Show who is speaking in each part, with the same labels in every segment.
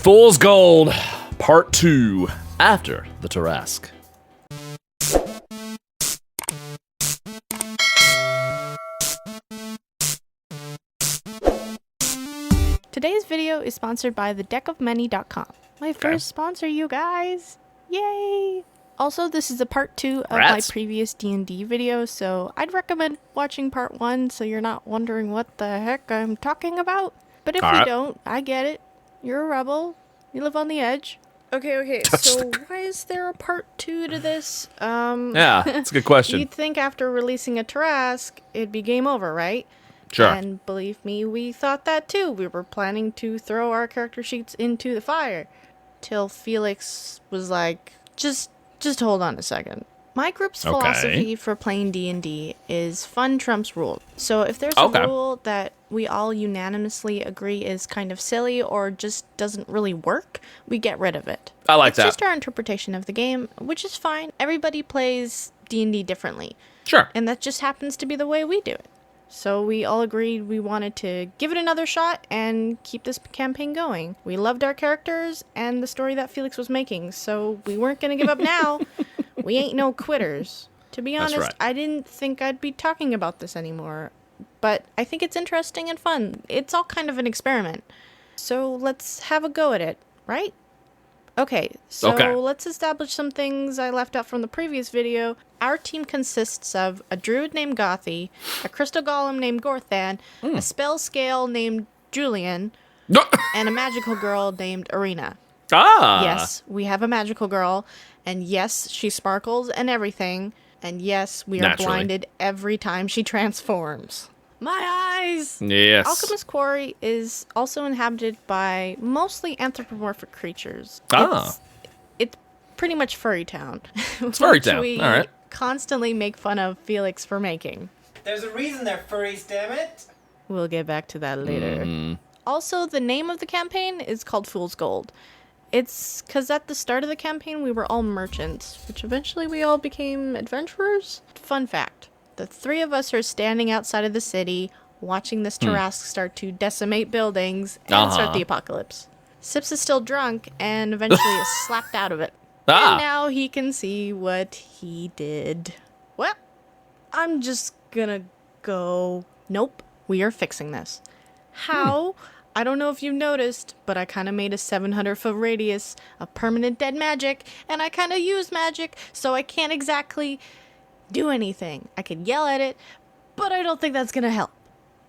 Speaker 1: Fool's Gold, Part 2, after the Tarrasque.
Speaker 2: Today's video is sponsored by thedeckofmany.com. My first sponsor, you guys. Yay! Also, this is a part 2 of my previous D&D video, so I'd recommend watching part 1 so you're not wondering what the heck I'm talking about. But if you don't, I get it. You're a rebel. You live on the edge. Okay, so why is there a part 2 to this?
Speaker 1: Yeah, that's a good question.
Speaker 2: You'd think after releasing a Tarrasque, it'd be game over, right?
Speaker 1: Sure.
Speaker 2: And believe me, we thought that too. We were planning to throw our character sheets into the fire. Till Felix was like, just hold on a second. My group's philosophy for playing D&D is fun trumps rule. So if there's a rule that we all unanimously agree is kind of silly or just doesn't really work, we get rid of it.
Speaker 1: I like that.
Speaker 2: It's just our interpretation of the game, which is fine. Everybody plays D&D differently.
Speaker 1: Sure.
Speaker 2: And that just happens to be the way we do it. So we all agreed we wanted to give it another shot and keep this campaign going. We loved our characters and the story that Felix was making, so we weren't going to give up now. We ain't no quitters. To be honest, I didn't think I'd be talking about this anymore, but I think it's interesting and fun. It's all kind of an experiment. So let's have a go at it, right? Okay, so let's establish some things I left out from the previous video. Our team consists of a druid named Gothy, a crystal golem named Gorthan, a spell scale named Julian, and a magical girl named Arena. Yes, we have a magical girl, and yes, she sparkles and everything, and yes, we are blinded every time she transforms. My eyes!
Speaker 1: Yes.
Speaker 2: Alchemist Quarry is also inhabited by mostly anthropomorphic creatures. It's pretty much Furry Town.
Speaker 1: It's Furry Town,
Speaker 2: we
Speaker 1: all right.
Speaker 2: Constantly make fun of Felix for making.
Speaker 3: There's a reason they're furries, damn it!
Speaker 2: We'll get back to that later. Also, the name of the campaign is called Fool's Gold. It's because at the start of the campaign we were all merchants, which eventually we all became adventurers. Fun fact. The three of us are standing outside of the city, watching this Tarrasque start to decimate buildings and start the apocalypse. Sips is still drunk and eventually is slapped out of it. And now he can see what he did. Well, I'm just gonna go... Nope, we are fixing this. How? I don't know if you've noticed, but I kind of made a 700-foot radius of permanent dead magic, and I kind of use magic, so I can't exactly... do anything. I could yell at it, but I don't think that's gonna help.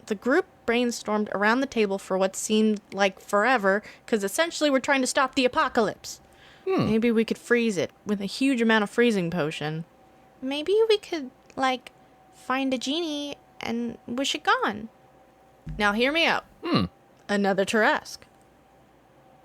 Speaker 2: The group brainstormed around the table for what seemed like forever, because essentially we're trying to stop the apocalypse. Maybe we could freeze it with a huge amount of freezing potion. Maybe we could, like, find a genie and wish it gone. Now hear me out. Another Tarrasque.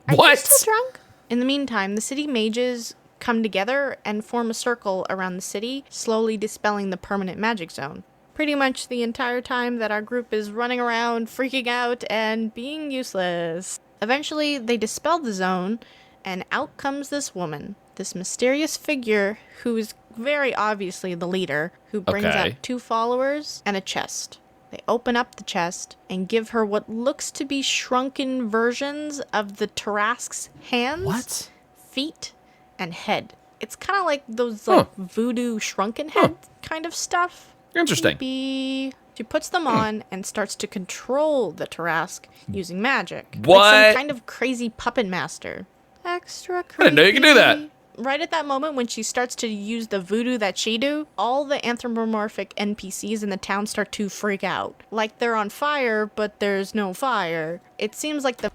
Speaker 2: Are you still drunk? In the meantime, the city mages come together and form a circle around the city, slowly dispelling the permanent magic zone. Pretty much the entire time that our group is running around, freaking out, and being useless. Eventually, they dispel the zone, and out comes this woman, this mysterious figure who is very obviously the leader, who brings out 2 followers and a chest. They open up the chest and give her what looks to be shrunken versions of the Tarrasque's hands, feet, and head. It's kind of like those voodoo shrunken head kind of stuff.
Speaker 1: Interesting.
Speaker 2: Maybe. She puts them on and starts to control the Tarrasque using magic.
Speaker 1: What?
Speaker 2: Like some kind of crazy puppet master. Extra creepy.
Speaker 1: I didn't know you could do that.
Speaker 2: Right at that moment when she starts to use the voodoo that she do, all the anthropomorphic NPCs in the town start to freak out. Like they're on fire, but there's no fire. It seems like the...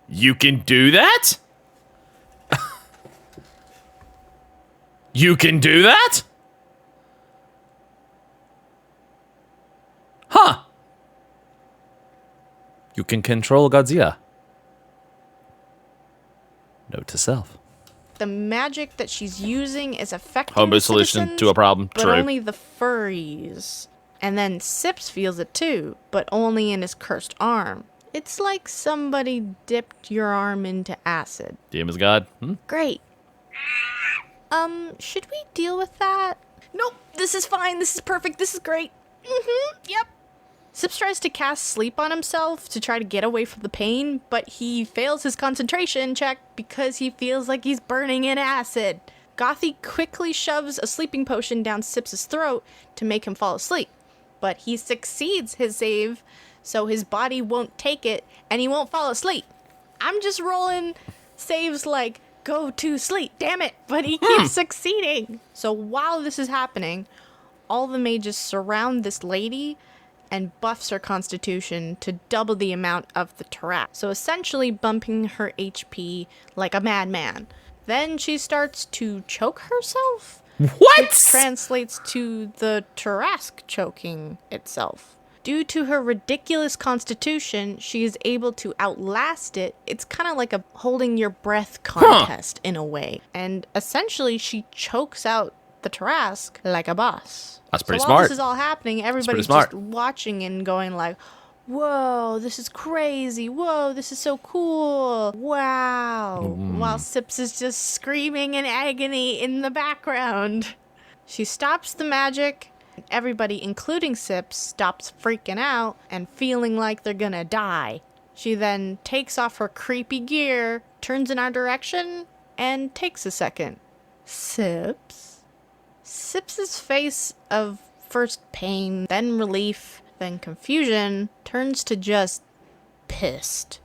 Speaker 1: You can do that? You can do that? Huh. You can control Godzilla. Note to self.
Speaker 2: The magic that she's using is affecting
Speaker 1: Home solution to a problem.
Speaker 2: But only the furries. And then Sips feels it too, but only in his cursed arm. It's like somebody dipped your arm into acid.
Speaker 1: DM is God.
Speaker 2: Great. Should we deal with that? Nope, this is fine, this is perfect, this is great. Yep. Sips tries to cast sleep on himself to try to get away from the pain, but he fails his concentration check because he feels like he's burning in acid. Gothy quickly shoves a sleeping potion down Sips' throat to make him fall asleep, but he succeeds his save, so his body won't take it and he won't fall asleep. I'm just rolling saves like, go to sleep, damn it, but he keeps succeeding. So while this is happening, all the mages surround this lady and buffs her constitution to double the amount of the Tarrasque, so essentially bumping her HP like a madman. Then she starts to choke herself,
Speaker 1: What?
Speaker 2: which translates to the Tarrasque choking itself. Due to her ridiculous constitution, she is able to outlast it. It's kind of like a holding your breath contest in a way. And essentially, she chokes out the Tarrasque like a boss.
Speaker 1: That's pretty
Speaker 2: so while
Speaker 1: smart.
Speaker 2: this is all happening, everybody's just watching and going like, whoa, this is crazy. Whoa, this is so cool. Wow. While Sips is just screaming in agony in the background. She stops the magic. Everybody, including Sips, stops freaking out and feeling like they're gonna die. She then takes off her creepy gear, turns in our direction, and takes a second. Sips? Sips's face of first pain, then relief, then confusion, turns to just pissed.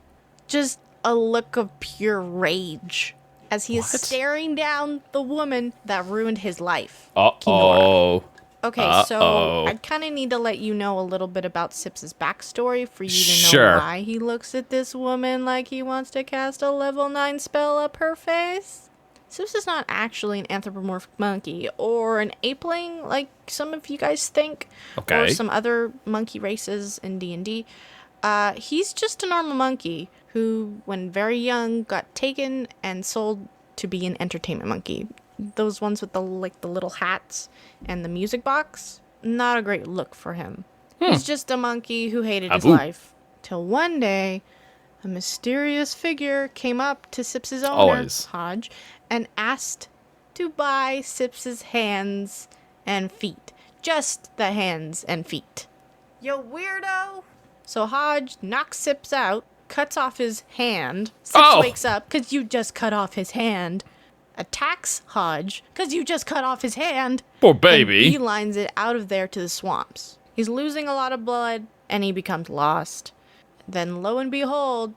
Speaker 2: Just a look of pure rage as he is staring down the woman that ruined his life.
Speaker 1: Uh-oh.
Speaker 2: Okay, so I kind of need to let you know a little bit about Sips's backstory for you to know why he looks at this woman like he wants to cast a level 9 spell up her face. Sips is not actually an anthropomorphic monkey or an apeling like some of you guys think, or some other monkey races in D&D. He's just a normal monkey who, when very young, got taken and sold to be an entertainment monkey. Those ones with the little hats and the music box, not a great look for him. He's just a monkey who hated his life. Till one day, a mysterious figure came up to Sips's owner, Hodge, and asked to buy Sips's hands and feet. Just the hands and feet. You weirdo! So Hodge knocks Sips out, cuts off his hand. Sips wakes up, because you just cut off his hand. Attacks Hodge, because you just cut off his hand.
Speaker 1: Poor baby.
Speaker 2: And beelines it out of there to the swamps. He's losing a lot of blood, and he becomes lost. Then, lo and behold,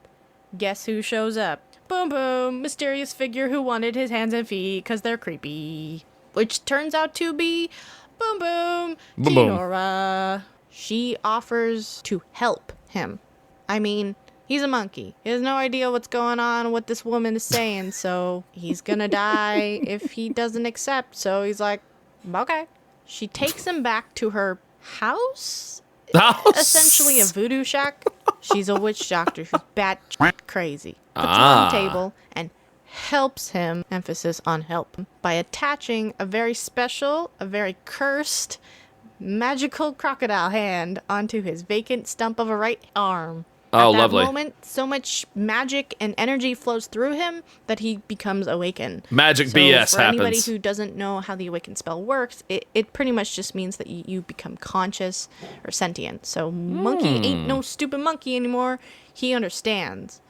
Speaker 2: guess who shows up? Boom boom, mysterious figure who wanted his hands and feet because they're creepy. Which turns out to be, boom boom, Kinora. She offers to help him. I mean, he's a monkey. He has no idea what's going on, what this woman is saying, so he's gonna die if he doesn't accept. So he's like, okay. She takes him back to her house? Essentially a voodoo shack. She's a witch doctor who's bat crazy. Puts him on the table and helps him, emphasis on help, by attaching a very special, a very cursed, magical crocodile hand onto his vacant stump of a right arm.
Speaker 1: Oh,
Speaker 2: At
Speaker 1: lovely.
Speaker 2: that moment, so much magic and energy flows through him that he becomes awakened.
Speaker 1: Magic
Speaker 2: so
Speaker 1: BS
Speaker 2: for anybody
Speaker 1: happens.
Speaker 2: who doesn't know how the awaken spell works, it pretty much just means that you become conscious or sentient. So monkey ain't no stupid monkey anymore. He understands.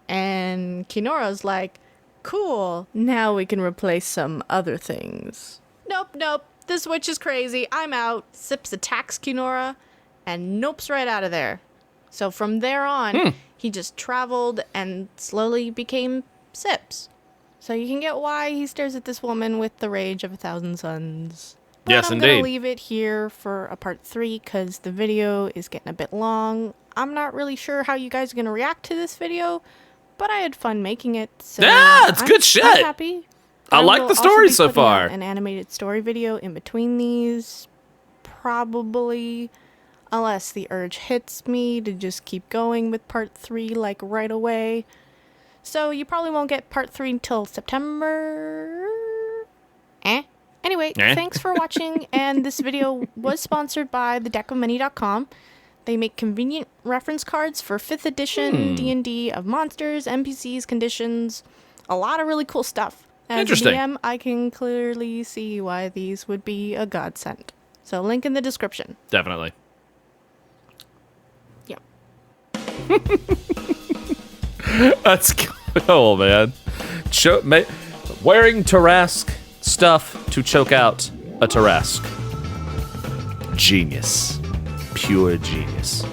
Speaker 2: And Kinora's like, cool, now we can replace some other things. Nope, this witch is crazy. I'm out. Sips attacks Kinora and nopes right out of there. So from there on, he just traveled and slowly became Sips. So you can get why he stares at this woman with the rage of 1,000 suns. But
Speaker 1: Yes,
Speaker 2: I'm
Speaker 1: indeed.
Speaker 2: going to leave it here for a part 3 because the video is getting a bit long. I'm not really sure how you guys are going to react to this video, but I had fun making it. So
Speaker 1: Yeah, it's good shit.
Speaker 2: I'm happy.
Speaker 1: I like
Speaker 2: will
Speaker 1: the
Speaker 2: also
Speaker 1: story
Speaker 2: be
Speaker 1: so
Speaker 2: putting out
Speaker 1: far.
Speaker 2: An animated story video in between these, probably, unless the urge hits me to just keep going with part 3 like right away. So you probably won't get part 3 until September. Anyway, thanks for watching, and this video was sponsored by thedeckofmoney.com. They make convenient reference cards for 5th edition D&D of monsters, NPCs, conditions, a lot of really cool stuff. As
Speaker 1: Interesting.
Speaker 2: a DM, I can clearly see why these would be a godsend. So link in the description.
Speaker 1: Definitely. That's cool, man. Wearing Tarrasque stuff to choke out a Tarrasque. Genius. Pure genius.